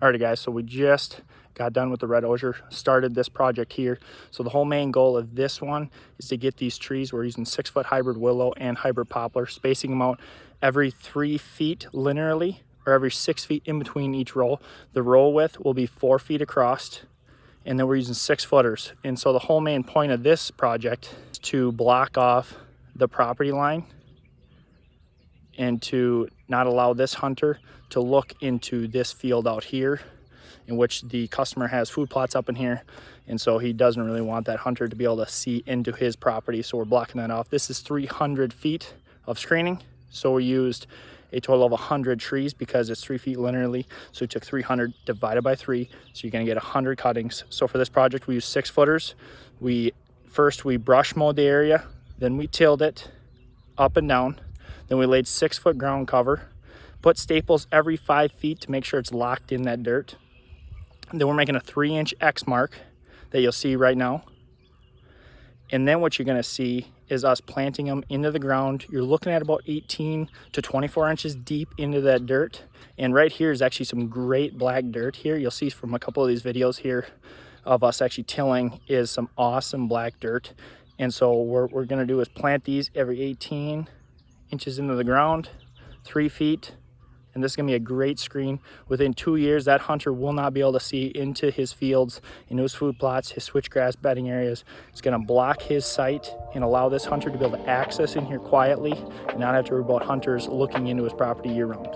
Alrighty guys, so we just got done with the red osier, started this project here. So the whole main goal of this one is to get these trees. We're using 6-foot hybrid willow and hybrid poplar, spacing them out every 3 feet linearly, or every 6 feet in between each row. The row width will be 4 feet across, and then we're using 6-footers. And so the whole main point of this project is to block off the property line and to not allow this hunter to look into this field out here, in which the customer has food plots up in here, and so he doesn't really want that hunter to be able to see into his property. So we're blocking that off. This is 300 feet of screening, so we used a total of 100 trees because it's 3 feet linearly. So we took 300 divided by 3, so you're gonna get 100 cuttings. So for this project we used 6-footers. First we brush mowed the area, then we tilled it up and down. Then we laid 6-foot ground cover, put staples every 5 feet to make sure it's locked in that dirt. And then we're making a 3-inch X mark that you'll see right now. And then what you're gonna see is us planting them into the ground. You're looking at about 18 to 24 inches deep into that dirt. And right here is actually some great black dirt here. You'll see from a couple of these videos here of us actually tilling is some awesome black dirt. And so what we're gonna do is plant these every 18 inches into the ground, 3 feet, and this is gonna be a great screen. Within 2 years, that hunter will not be able to see into his fields, into his food plots, his switchgrass bedding areas. It's gonna block his sight and allow this hunter to be able to access in here quietly and not have to worry about hunters looking into his property year round.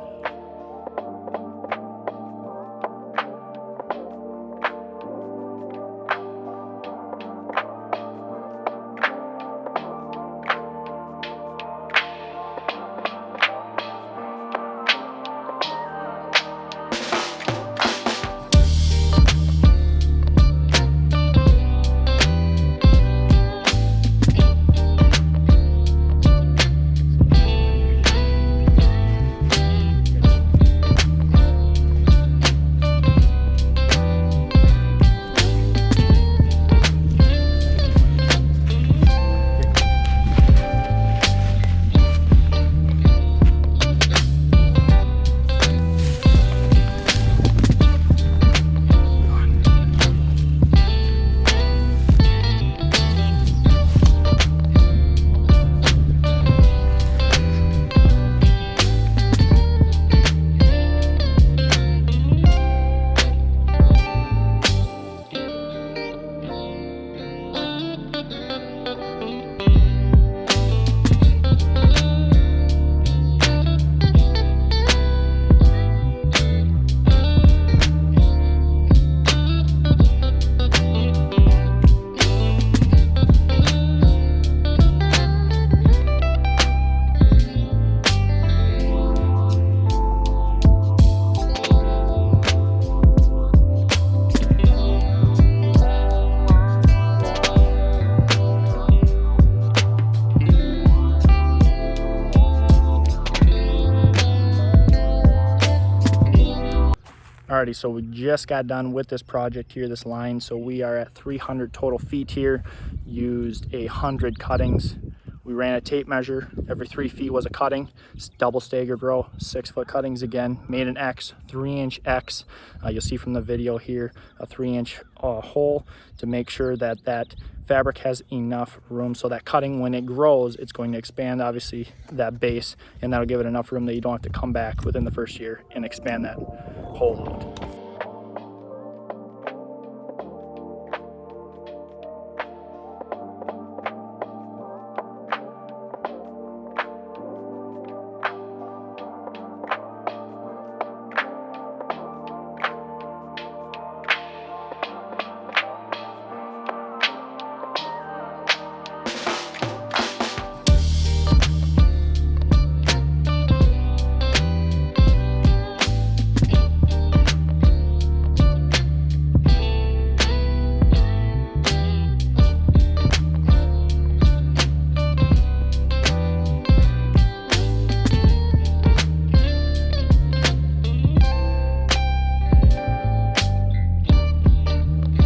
Alrighty, so we just got done with this project here, this line. So we are at 300 total feet here, used 100 cuttings. We ran a tape measure, every 3 feet was a cutting, double staggered row, 6-foot cuttings again, made an X, 3-inch X. You'll see from the video here, a 3-inch hole to make sure that that fabric has enough room so that cutting, when it grows, it's going to expand obviously that base, and that'll give it enough room that you don't have to come back within the first year and expand that hole out.